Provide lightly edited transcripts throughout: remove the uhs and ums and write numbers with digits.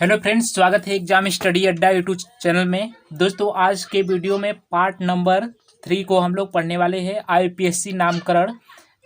Hello friends, स्वागत है exam study अड्डा यूट्यूब चैनल में। दोस्तों, आज के वीडियो में पार्ट नंबर 3 को हम लोग पढ़ने वाले हैं। आईपीएससी नामकरण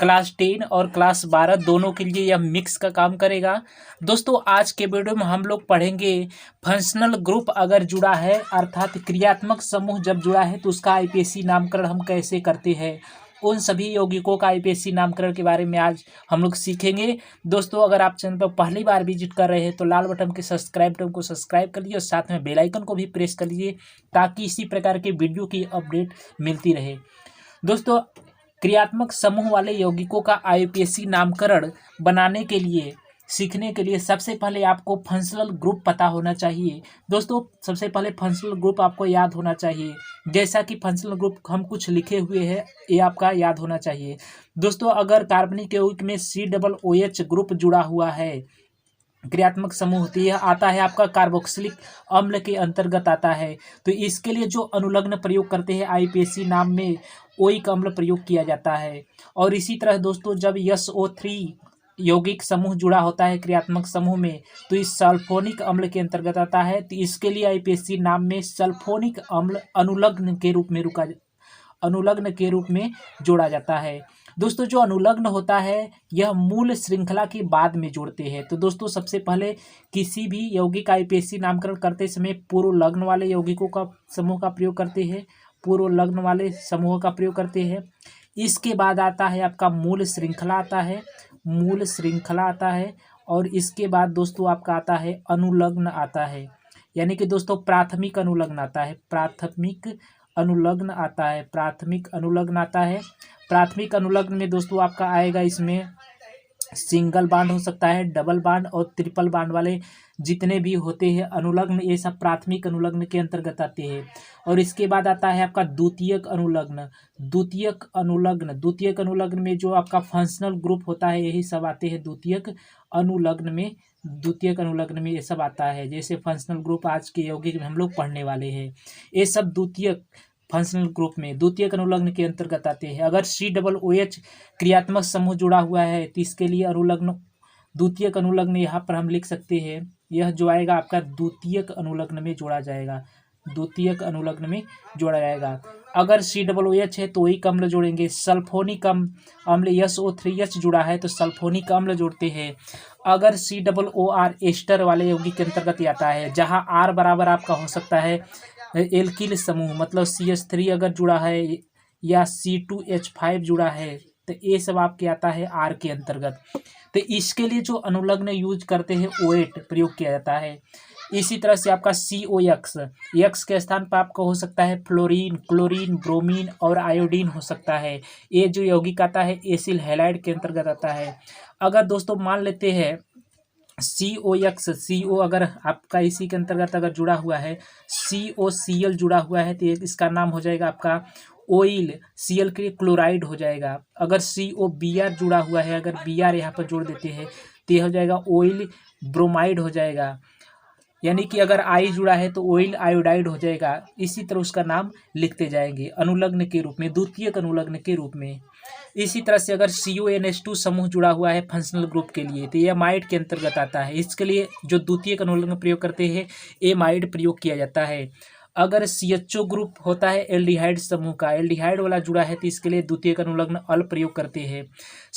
क्लास 10 और क्लास 12 दोनों के लिए यह मिक्स का काम करेगा। दोस्तों, आज के वीडियो में हम लोग पढ़ेंगे फंक्शनल ग्रुप अगर जुड़ा है, अर्थात क्रियात्मक समूह जब जुड़ा है तो उसका आईपीएससी नामकरण हम कैसे करते हैं। उन सभी यौगिकों का आईपीएससी नामकरण के बारे में आज हम लोग सीखेंगे। दोस्तों, अगर आप चैनल पर पहली बार विजिट कर रहे हैं तो लाल बटन के सब्सक्राइब बटन को सब्सक्राइब कर लीजिए और साथ में बेल आइकन को भी प्रेस कर लीजिए ताकि इसी प्रकार के वीडियो की अपडेट मिलती रहे। दोस्तों, क्रियात्मक समूह वाले यौगिकों का आईपीएससी नामकरण बनाने के लिए, सीखने के लिए सबसे पहले आपको फंक्शनल ग्रुप पता होना चाहिए। दोस्तों, सबसे पहले फंक्शनल ग्रुप आपको याद होना चाहिए। जैसा कि फंक्शनल ग्रुप हम कुछ लिखे हुए हैं, ये आपका याद होना चाहिए। दोस्तों, अगर कार्बनिक यौगिक में COOH ग्रुप जुड़ा हुआ है, क्रियात्मक समूह होती है, आता है आपका कार्बोक्सिलिक अम्ल के अंतर्गत आता है, तो इसके लिए जो अनुलग्न प्रयोग करते हैं आईपीएससी नाम में ओइक अम्ल प्रयोग किया जाता है। और इसी तरह दोस्तों, जब SO3 यौगिक समूह जुड़ा होता है क्रियात्मक समूह में तो इस सल्फोनिक अम्ल के अंतर्गत आता है, तो इसके लिए आईपीएससी नाम में सल्फोनिक अम्ल अनुलग्न के रूप में जोड़ा जाता है। दोस्तों, जो अनुलग्न होता है यह मूल श्रृंखला के बाद में जोड़ते हैं। तो दोस्तों, सबसे पहले किसी भी यौगिक आईपीएससी नामकरण करते समय पूर्व लग्न वाले यौगिकों का समूह का प्रयोग करते हैं, पूर्व लग्न वाले समूह का प्रयोग करते हैं। इसके बाद आता है आपका मूल श्रृंखला आता है, मूल श्रृंखला आता है। और इसके बाद दोस्तों आपका आता है अनुलग्न आता है, यानी कि दोस्तों प्राथमिक अनुलग्न आता है, प्राथमिक अनुलग्न आता है, प्राथमिक अनुलग्न आता है। प्राथमिक अनुलग्न में दोस्तों आपका आएगा, इसमें सिंगल बांड हो सकता है, डबल बांड और ट्रिपल बांड वाले जितने भी होते हैं अनुलग्न, ये सब प्राथमिक अनुलग्न के अंतर्गत आते हैं। और इसके बाद आता है आपका द्वितीयक अनुलग्न। द्वितीयक अनुलग्न में जो आपका फंक्शनल ग्रुप होता है यही सब आते हैं द्वितीयक अनुलग्न में। द्वितीयक अनुलग्न में ये सब आता है, जैसे फंक्शनल ग्रुप आज के यौगिक में हम लोग पढ़ने वाले हैं, ये सब द्वितीयक फंक्शनल ग्रुप में द्वितीयक अनुलग्न के अंतर्गत आते हैं। अगर COOH क्रियात्मक समूह जुड़ा हुआ है तो इसके लिए अनुलग्न, द्वितीयक अनुलग्न यहाँ पर हम लिख सकते हैं, यह जो आएगा आपका द्वितीयक अनुलग्न में जोड़ा जाएगा, द्वितीयक अनुलग्न में जोड़ा जाएगा। अगर COOH है तो वही अम्ल जोड़ेंगे। सल्फोनिक अम्ल SO3H जुड़ा है तो सल्फोनिक अम्ल जोड़ते हैं। अगर COOR एस्टर वाले यौगिक के अंतर्गत आता है, जहाँ R बराबर आपका हो सकता है एल्किल समूह, मतलब CH3 अगर जुड़ा है या C2H5 जुड़ा है तो ये सब आपके आता है R के अंतर्गत। तो इसके लिए जो अनुलग्न यूज करते हैं OH प्रयोग किया जाता है। इसी तरह से आपका COX, एक्स के स्थान पर आपका हो सकता है फ्लोरीन, क्लोरीन, ब्रोमीन और आयोडीन हो सकता है। ये जो यौगिक आता है एसिल हैलाइड के अंतर्गत आता है। अगर दोस्तों मान लेते हैं COX, CO अगर आपका इसी के अंतर्गत अगर जुड़ा हुआ है, COCl जुड़ा हुआ है तो इसका नाम हो जाएगा आपका ऑयल, Cl के लिए क्लोराइड हो जाएगा। अगर COBr जुड़ा हुआ है, अगर Br यहाँ पर जोड़ देते हैं तो यह हो जाएगा ऑयल ब्रोमाइड हो जाएगा, यानी कि अगर I जुड़ा है तो ऑयल आयोडाइड हो जाएगा। इसी तरह उसका नाम लिखते जाएंगे अनुलग्न के रूप में, द्वितीयक अनुलग्न के रूप में। इसी तरह से अगर CONH2 समूह जुड़ा हुआ है फंक्शनल ग्रुप के लिए तो ये एमाइड के अंतर्गत आता है। इसके लिए जो द्वितीयक अनुलग्न प्रयोग करते हैं एमाइड प्रयोग किया जाता है। अगर CHO ग्रुप होता है एल्डिहाइड समूह का, एल्डिहाइड वाला जुड़ा है तो इसके लिए द्वितीयक अनुलग्न अल प्रयोग करते हैं।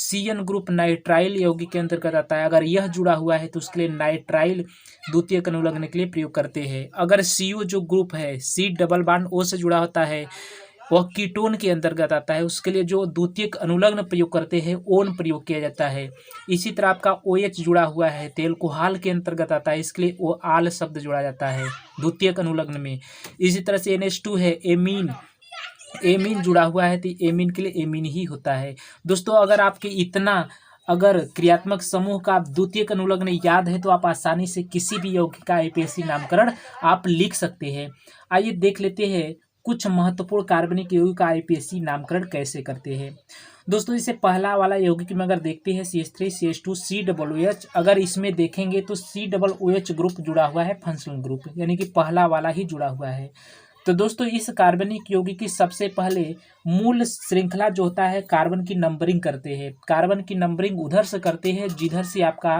CN ग्रुप नाइट्राइल यौगिक के अंतर्गत आता है, अगर यह जुड़ा हुआ है तो उसके लिए नाइट्राइल द्वितीयक अनुलग्न के लिए प्रयोग करते हैं। अगर CO जो ग्रुप है C डबल बॉन्ड O से जुड़ा होता है, वह कीटोन के अंतर्गत आता है, उसके लिए जो द्वितीयक अनुलग्न प्रयोग करते हैं ओन प्रयोग किया जाता है। इसी तरह आपका OH जुड़ा हुआ है तो एल्कोहल के अंतर्गत आता है, इसके लिए ओ आल शब्द जोड़ा जाता है द्वितीयक अनुलग्न में। इसी तरह से NH2 है, एमीन जुड़ा हुआ है तो एमीन के लिए एमीन ही होता है। दोस्तों, अगर आपके इतना अगर क्रियात्मक समूह का द्वितीयक अनुलग्न याद है तो आप आसानी से किसी भी यौगिक का आईपीएससी नामकरण आप लिख सकते हैं। आइए देख लेते हैं कुछ महत्वपूर्ण कार्बनिक यौगिक का आईपीएससी नामकरण कैसे करते हैं। दोस्तों, इसे पहला वाला यौगिक में अगर देखते हैं CH3 CH2 COOH, अगर इसमें देखेंगे तो COOH ग्रुप जुड़ा हुआ है फंक्शनल ग्रुप, यानी कि पहला वाला ही जुड़ा हुआ है। तो दोस्तों इस कार्बनिक यौगिक की सबसे पहले मूल श्रृंखला जो होता है कार्बन की नंबरिंग करते हैं। कार्बन की नंबरिंग उधर से करते हैं जिधर से आपका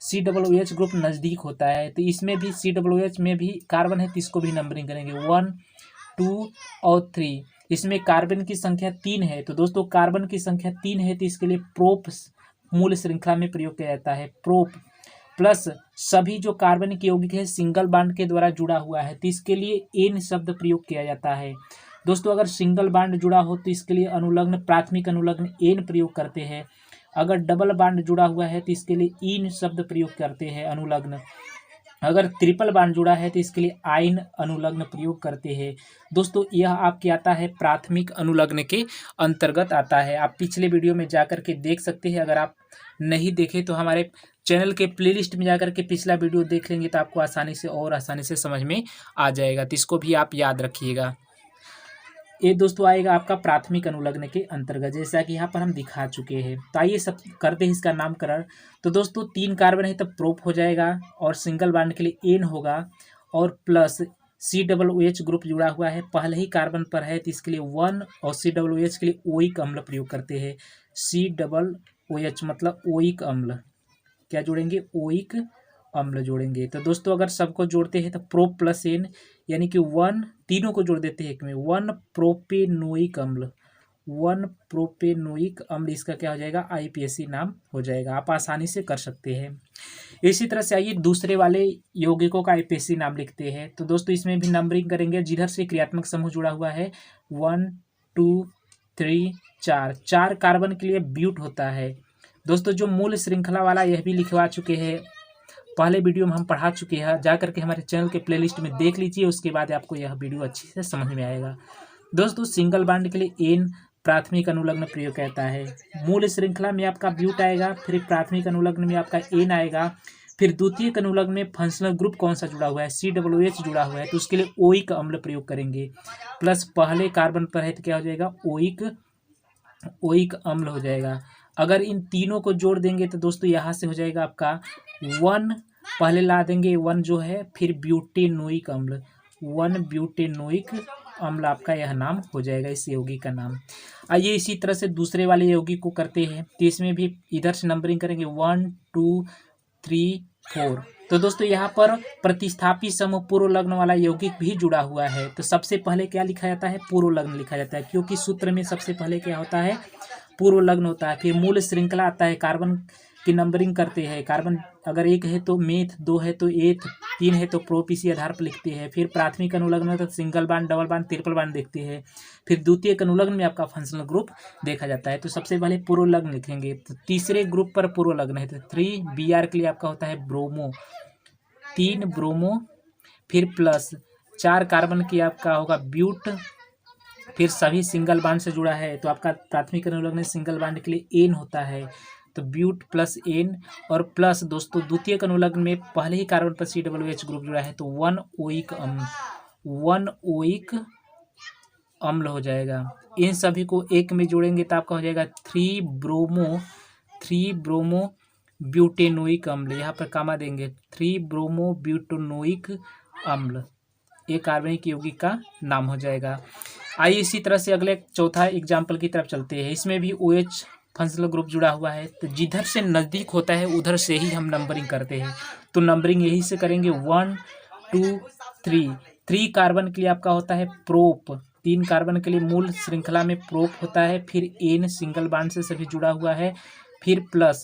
COOH ग्रुप नज़दीक होता है। तो इसमें भी COOH में भी कार्बन है तो इसको भी नंबरिंग करेंगे 1 2 और 3। इसमें कार्बन की संख्या 3 है। तो दोस्तों कार्बन की संख्या 3 है तो इसके लिए प्रोप मूल श्रृंखला में प्रयोग किया जाता है। प्रोप प्लस सभी जो कार्बनिक यौगिक है सिंगल बांड के द्वारा जुड़ा हुआ है तो इसके लिए एन शब्द प्रयोग किया जाता है। दोस्तों अगर सिंगल बांड जुड़ा हो तो इसके लिए अनुलग्न प्राथमिक अनुलग्न एन प्रयोग करते हैं। अगर डबल बांड जुड़ा हुआ है तो इसके लिए इन शब्द प्रयोग करते हैं अनुलग्न। अगर ट्रिपल बांड जुड़ा है तो इसके लिए आइन अनुलग्न प्रयोग करते हैं। दोस्तों यह आपके आता है प्राथमिक अनुलग्न के अंतर्गत आता है। आप पिछले वीडियो में जाकर के देख सकते हैं। अगर आप नहीं देखे तो हमारे चैनल के प्लेलिस्ट में जाकर के पिछला वीडियो देख लेंगे तो आपको आसानी से समझ में आ जाएगा। तो इसको भी आप याद रखिएगा। ये दोस्तों आएगा आपका प्राथमिक अनुलग्न के अंतर्गत, जैसा कि यहाँ पर हम दिखा चुके हैं। तो आइए सब करते हैं इसका नामकरण। तो दोस्तों 3 कार्बन है तो प्रोप हो जाएगा और सिंगल बांड के लिए एन होगा और प्लस COOH ग्रुप जुड़ा हुआ है, पहले ही कार्बन पर है तो इसके लिए 1 और COOH के लिए ओइक अम्ल प्रयोग करते हैं। COOH मतलब ओइक अम्ल, क्या जोड़ेंगे? ओइक अम्ल जोड़ेंगे। तो दोस्तों अगर सबको जोड़ते हैं तो प्रोप प्लस एन यानी कि 1, तीनों को जोड़ देते हैं एक में, 1 प्रोपेनोइक अम्ल, 1 प्रोपेनोइक अम्ल, इसका क्या हो जाएगा? IPAC नाम हो जाएगा। आप आसानी से कर सकते हैं। इसी तरह से आइए दूसरे वाले यौगिकों का IPAC नाम लिखते हैं। तो दोस्तों इसमें भी नंबरिंग करेंगे जिधर से क्रियात्मक समूह जुड़ा हुआ है। 1 2 3 4 कार्बन के लिए ब्यूट होता है। दोस्तों जो मूल श्रृंखला वाला यह भी लिखवा चुके हैं, पहले वीडियो में हम पढ़ा चुके हैं। जा करके हमारे चैनल के प्लेलिस्ट में देख लीजिए, उसके बाद आपको यह वीडियो अच्छे से समझ में आएगा। दोस्तों सिंगल बांड के लिए एन प्राथमिक अनुलग्न प्रयोग कहता है। मूल श्रृंखला में आपका ब्यूट आएगा, फिर प्राथमिक अनुलग्न में आपका एन आएगा, फिर द्वितीयक अनुलग्न में फंक्शनल ग्रुप कौन सा जुड़ा हुआ है? COOH जुड़ा हुआ है तो उसके लिए ओइक अम्ल प्रयोग करेंगे। प्लस पहले कार्बन पर है तो क्या हो जाएगा? ओइक अम्ल हो जाएगा। अगर इन तीनों को जोड़ देंगे तो दोस्तों यहाँ से हो जाएगा आपका 1, पहले ला देंगे 1 जो है, फिर ब्यूटेनोइक अम्ल, 1 ब्यूटेनोइक अम्ल आपका यह नाम हो जाएगा इस यौगिक का नाम। आइए इसी तरह से दूसरे वाले यौगिक को करते हैं। तो इसमें भी इधर से नंबरिंग करेंगे 1 2 3 4। तो दोस्तों यहाँ पर प्रतिस्थापी समूह पूर्वलग्न वाला यौगिक भी जुड़ा हुआ है। तो सबसे पहले क्या लिखा जाता है? पूर्वलग्न लिखा जाता है, क्योंकि सूत्र में सबसे पहले क्या होता है? पूर्वलग्न होता है। फिर मूल श्रृंखला आता है, कार्बन की नंबरिंग करते हैं। कार्बन अगर 1 है तो मेथ, 2 है तो एथ, 3 है तो प्रोप, इसी आधार पर लिखते हैं। फिर प्राथमिक अनुलग्न में तो single bond, double bond, triple bond देखते हैं। फिर द्वितीयक अनुलग्न में आपका फंक्शनल ग्रुप देखा जाता है। तो सबसे पहले पूर्वलग्न लिखेंगे। तो तीसरे ग्रुप पर पूर्वलग्न है तो 3 Br के लिए आपका होता है ब्रोमो, 3 ब्रोमो, फिर प्लस 4 कार्बन की आपका होगा ब्यूट, फिर सभी सिंगल बांड से जुड़ा है तो आपका प्राथमिक अनुलग्न में सिंगल बांड के लिए एन होता है तो ब्यूट प्लस एन, और प्लस दोस्तों द्वितीयक अनुलग्न में पहले ही कार्बन पर COOH ग्रुप जुड़ा है तो 1 ओइक अम्ल हो जाएगा। इन सभी को एक में जोड़ेंगे तो आपका हो जाएगा 3 ब्रोमो ब्यूटेनोइक अम्ल, यहाँ पर कामा देंगे 3 ब्रोमो ब्यूटेनोइक अम्ल, ये कार्बनिक यौगिक का नाम हो जाएगा। आइए इसी तरह से अगले चौथा एग्जाम्पल की तरफ चलते हैं। इसमें भी OH फंक्शनल ग्रुप जुड़ा हुआ है तो जिधर से नज़दीक होता है उधर से ही हम नंबरिंग करते हैं। तो नंबरिंग यही से करेंगे 1 2 3 कार्बन के लिए आपका होता है प्रोप, 3 कार्बन के लिए मूल श्रृंखला में प्रोप होता है, फिर एन सिंगल बांड से सभी जुड़ा हुआ है, फिर प्लस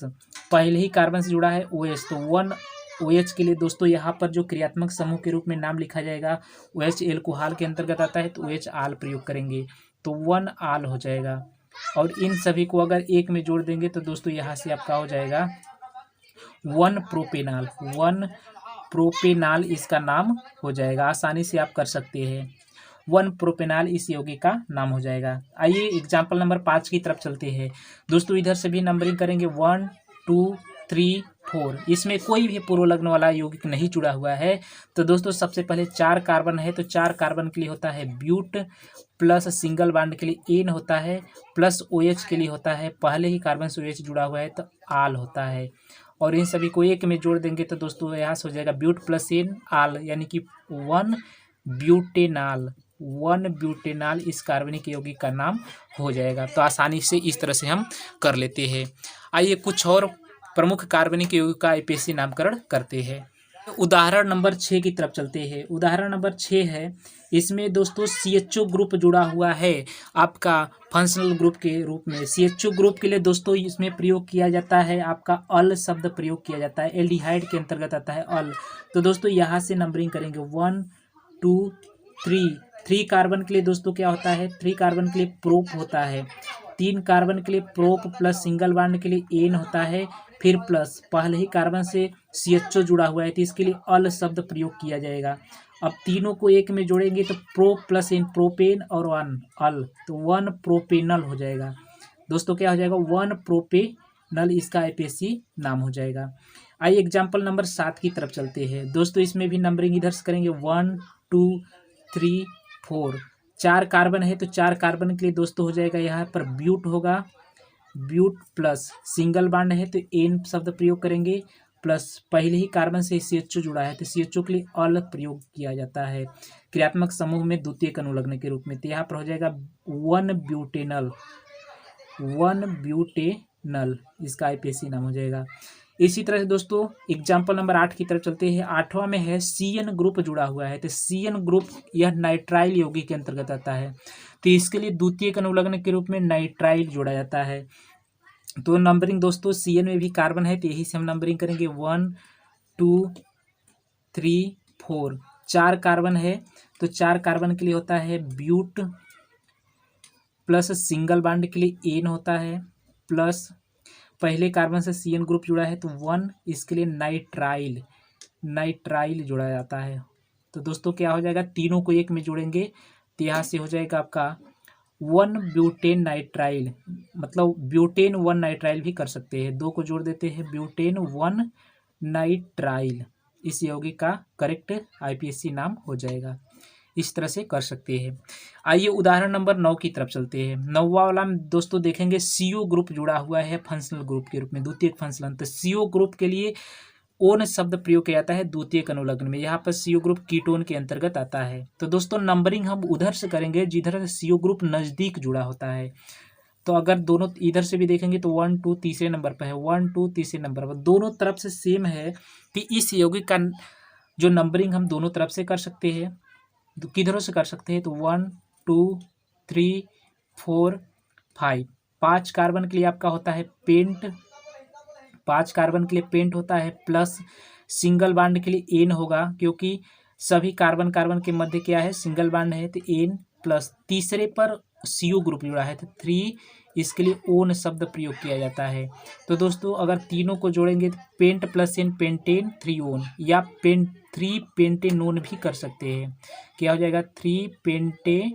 पहले ही कार्बन से जुड़ा है OH तो 1 OH के लिए दोस्तों यहाँ पर जो क्रियात्मक समूह के रूप में नाम लिखा जाएगा OH एल्कोहल के अंतर्गत आता है तो OH आल प्रयोग करेंगे तो 1 आल हो जाएगा। और इन सभी को अगर एक में जोड़ देंगे तो दोस्तों यहाँ से आपका हो जाएगा 1 प्रोपेनाल इसका नाम हो जाएगा। आसानी से आप कर सकते हैं, 1 प्रोपेनाल इस यौगिक का नाम हो जाएगा। आइए एग्जाम्पल नंबर 5 की तरफ चलते हैं। दोस्तों इधर से भी नंबरिंग करेंगे 1 2 3 4। इसमें कोई भी पूर्वलग्न वाला यौगिक नहीं जुड़ा हुआ है। तो दोस्तों सबसे पहले 4 कार्बन है तो 4 कार्बन के लिए होता है ब्यूट, प्लस सिंगल बांड के लिए एन होता है, प्लस OH के लिए होता है पहले ही कार्बन से OH जुड़ा हुआ है तो आल होता है। और इन सभी को एक में जोड़ देंगे तो दोस्तों यहाँ से हो जाएगा ब्यूट प्लस एन आल यानी कि 1 ब्यूटेनाल, 1 ब्यूटेनॉल इस कार्बनिक यौगिक का नाम हो जाएगा। तो आसानी से इस तरह से हम कर लेते हैं। आइए कुछ और प्रमुख कार्बनिक यौगिक का आईपीएसी नामकरण करते हैं। उदाहरण नंबर 6 की तरफ चलते हैं। उदाहरण नंबर 6 है, इसमें दोस्तों CHO ग्रुप जुड़ा हुआ है आपका फंक्शनल ग्रुप के रूप में। CHO ग्रुप के लिए दोस्तों इसमें प्रयोग किया जाता है आपका अल शब्द प्रयोग किया जाता है, एल्डिहाइड के अंतर्गत आता है अल। तो दोस्तों यहाँ से नंबरिंग करेंगे 1 2 3। 3 कार्बन के लिए दोस्तों क्या होता है, 3 कार्बन के लिए प्रोप होता है। 3 कार्बन के लिए प्रोप प्लस सिंगल बॉन्ड के लिए एन होता है, फिर प्लस पहले ही कार्बन से CHO जुड़ा हुआ है तो इसके लिए अल शब्द प्रयोग किया जाएगा। अब तीनों को एक में जोड़ेंगे तो प्रो प्लस इन प्रोपेन और 1 अल, तो 1 प्रोपेनल हो जाएगा। दोस्तों क्या हो जाएगा, 1 प्रोपेनल इसका आईपीएसी नाम हो जाएगा। आइए एग्जाम्पल नंबर 7 की तरफ चलते हैं। दोस्तों इसमें भी नंबरिंग इधर से करेंगे 1 2 3 4। 4 कार्बन है तो 4 कार्बन के लिए दोस्तों हो जाएगा यहाँ पर ब्यूट होगा, ब्यूट प्लस सिंगल बॉन्ड है तो एन शब्द प्रयोग करेंगे, प्लस पहले ही कार्बन से CHO जुड़ा है तो CHO के लिए अल प्रयोग किया जाता है क्रियात्मक समूह में द्वितीयक अनुलग्न के रूप में। तो यहाँ पर हो जाएगा 1 ब्यूटेनल, 1 ब्यूटेनल इसका आईपीएसी नाम हो जाएगा। इसी तरह से दोस्तों एग्जाम्पल नंबर 8 की तरफ चलते हैं। 8वां में है CN ग्रुप जुड़ा हुआ है तो CN ग्रुप यह नाइट्राइल यौगिक के अंतर्गत आता है तो इसके लिए द्वितीयक अनुलग्न के रूप में नाइट्राइल जोड़ा जाता है। तो नंबरिंग दोस्तों CN में भी कार्बन है तो यही से हम नंबरिंग करेंगे 1 2 3 4। 4 कार्बन है तो 4 कार्बन के लिए होता है ब्यूट प्लस सिंगल बॉन्ड के लिए एन होता है, प्लस पहले कार्बन से CN ग्रुप जुड़ा है तो 1 इसके लिए नाइट्राइल, नाइट्राइल जोड़ा जाता है। तो दोस्तों क्या हो जाएगा, तीनों को एक में जोड़ेंगे तो यहाँ से हो जाएगा आपका 1 ब्यूटेन नाइट्राइल, मतलब ब्यूटेन 1 नाइट्राइल भी कर सकते हैं। 2 को जोड़ देते हैं, ब्यूटेन 1 नाइट्राइल इस यौगिक का करेक्ट आईपीएसी नाम हो जाएगा। इस तरह से कर सकते हैं। आइए उदाहरण नंबर 9 की तरफ चलते हैं। 9वां वाला में दोस्तों देखेंगे CO ग्रुप जुड़ा हुआ है फंक्शनल ग्रुप के रूप में, द्वितीयक फंक्शनल। तो CO ग्रुप के लिए ओन शब्द प्रयोग किया जाता है द्वितीयक अनुलग्न में। यहाँ पर CO ग्रुप कीटोन के अंतर्गत आता है। तो दोस्तों नंबरिंग हम उधर से करेंगे जिधर से CO ग्रुप नज़दीक जुड़ा होता है। तो अगर दोनों इधर से भी देखेंगे तो 1 2 तीसरे नंबर पर है, 1 2 तीसरे नंबर पर, दोनों तरफ से सेम है कि इस यौगिक का जो नंबरिंग हम दोनों तरफ से कर सकते हैं। तो किधरों से कर सकते हैं तो 1 2 3 4 5। 5 कार्बन के लिए आपका होता है पेंट, 5 कार्बन के लिए पेंट होता है, प्लस सिंगल बॉन्ड के लिए एन होगा क्योंकि सभी कार्बन कार्बन के मध्य क्या है, सिंगल बॉन्ड है तो एन, प्लस तीसरे पर CO ग्रुप जुड़ा है तो 3 इसके लिए ओन शब्द प्रयोग किया जाता है। तो दोस्तों अगर तीनों को जोड़ेंगे तो pent plus ene pentene 3 one, या 3 पेंटेनोन भी कर सकते हैं। क्या हो जाएगा 3 पेंटे,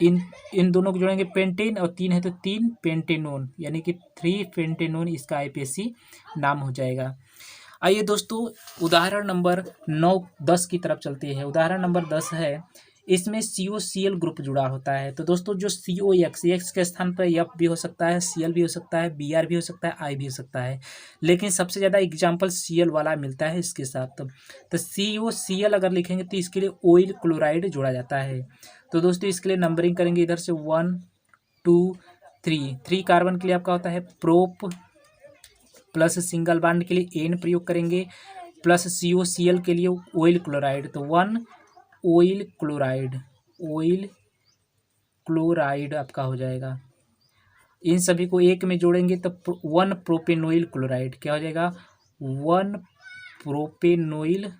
इन दोनों को जोड़ेंगे पेंटेन और 3 है तो 3 पेंटेनोन, यानी कि 3 पेंटेनोन इसका आईपीएसी नाम हो जाएगा। आइए दोस्तों उदाहरण नंबर 9 10 की तरफ चलते हैं। उदाहरण नंबर 10 है, इसमें COCl ग्रुप जुड़ा होता है। तो दोस्तों जो COX के स्थान पर F भी हो सकता है, Cl भी हो सकता है, Br भी हो सकता है, I भी हो सकता है, लेकिन सबसे ज़्यादा एग्जाम्पल Cl वाला मिलता है इसके साथ। तो COCl अगर लिखेंगे तो इसके लिए ऑयल क्लोराइड जोड़ा जाता है। तो दोस्तों इसके लिए नंबरिंग करेंगे इधर से 1 2 3। 3 कार्बन के लिए आपका होता है प्रोप, प्लस सिंगल बॉन्ड के लिए एन प्रयोग करेंगे, प्लस COCl के लिए ऑयल क्लोराइड, तो 1 ऑयल क्लोराइड, ऑयल क्लोराइड आपका हो जाएगा। इन सभी को एक में जोड़ेंगे तो 1 प्रोपेनोइल क्लोराइड, क्या हो जाएगा 1 प्रोपेनोइल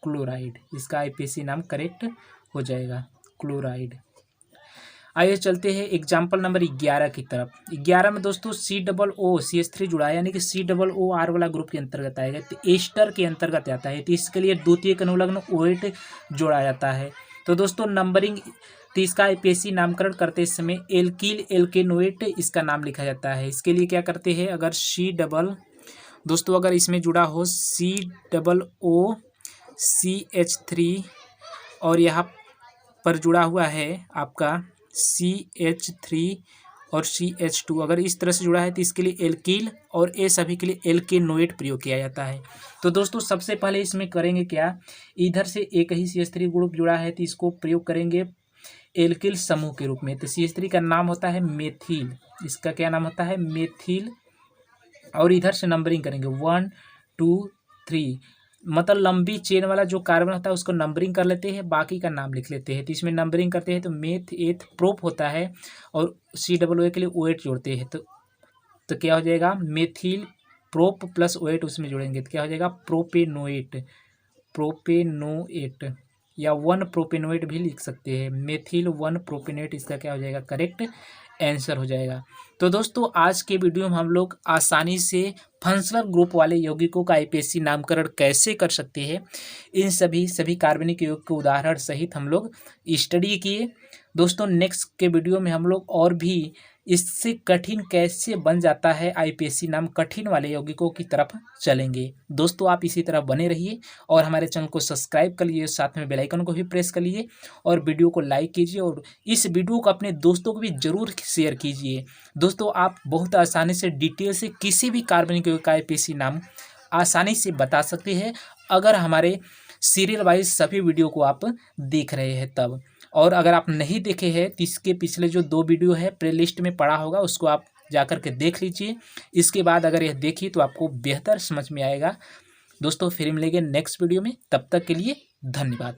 क्लोराइड, इसका आईपीएसी नाम करेक्ट हो जाएगा क्लोराइड। आइए चलते हैं एग्जाम्पल नंबर 11 की तरफ। 11 में दोस्तों COOCH3 जुड़ा है, यानी कि COOR वाला ग्रुप के अंतर्गत आएगा, तो एस्टर के अंतर्गत आता है, तो इसके लिए द्वितीयक अनुलग्न OH जोड़ा जाता है। तो दोस्तों नंबरिंग तो इसका आईपीएसी नामकरण करते समय एल्किल एल्केनोएट इसका नाम लिखा जाता है। इसके लिए क्या करते हैं, अगर दोस्तों अगर इसमें जुड़ा हो COOCH3 और यहाँ पर जुड़ा हुआ है आपका CH3 और CH2 अगर इस तरह से जुड़ा है तो इसके लिए एल्कील, और ये सभी के लिए एल्केनोएट प्रयोग किया जाता है। तो दोस्तों सबसे पहले इसमें करेंगे क्या, इधर से एक ही CH3 ग्रुप जुड़ा है तो इसको प्रयोग करेंगे एल्किल समूह के रूप में। तो CH3 का नाम होता है मेथिल, इसका क्या नाम होता है, मेथिल। और इधर से नंबरिंग करेंगे 1 2 3, मतलब लंबी चेन वाला जो कार्बन होता है उसको नंबरिंग कर लेते हैं, बाकी का नाम लिख लेते हैं। तो इसमें नंबरिंग करते हैं तो मेथ एथ प्रोप होता है, और COO के लिए OH जोड़ते हैं तो क्या हो जाएगा, मेथिल प्रोप प्लस OH उसमें जोड़ेंगे तो क्या हो जाएगा, प्रोपेनोएट, प्रोपेनोएट या 1 प्रोपेनोएट भी लिख सकते हैं, मेथिल 1 प्रोपेनोएट इसका क्या हो जाएगा, करेक्ट आंसर हो जाएगा। तो दोस्तों आज के वीडियो में हम लोग आसानी से फंक्शनल ग्रुप वाले यौगिकों का IPSC नामकरण कैसे कर सकते हैं, इन सभी कार्बनिक यौगिक के उदाहरण सहित हम लोग स्टडी किए। दोस्तों नेक्स्ट के वीडियो में हम लोग और भी इससे कठिन कैसे बन जाता है IPSC नाम कठिन वाले यौगिकों की तरफ चलेंगे। दोस्तों आप इसी तरह बने रहिए और हमारे चैनल को सब्सक्राइब कर लीजिए, साथ में बेल आइकन को भी प्रेस कर लीजिए और वीडियो को लाइक कीजिए, और इस वीडियो को अपने दोस्तों को भी ज़रूर शेयर कीजिए। दोस्तों आप बहुत आसानी से डिटेल से किसी भी कार्बनिक यौगिक का IPSC नाम आसानी से बता सकते हैं अगर हमारे सीरियल वाइज सभी वीडियो को आप देख रहे हैं तब। और अगर आप नहीं देखे हैं तो इसके पिछले जो 2 वीडियो है प्लेलिस्ट में पड़ा होगा, उसको आप जाकर के देख लीजिए। इसके बाद अगर यह देखिए तो आपको बेहतर समझ में आएगा। दोस्तों फिर मिलेंगे नेक्स्ट वीडियो में, तब तक के लिए धन्यवाद।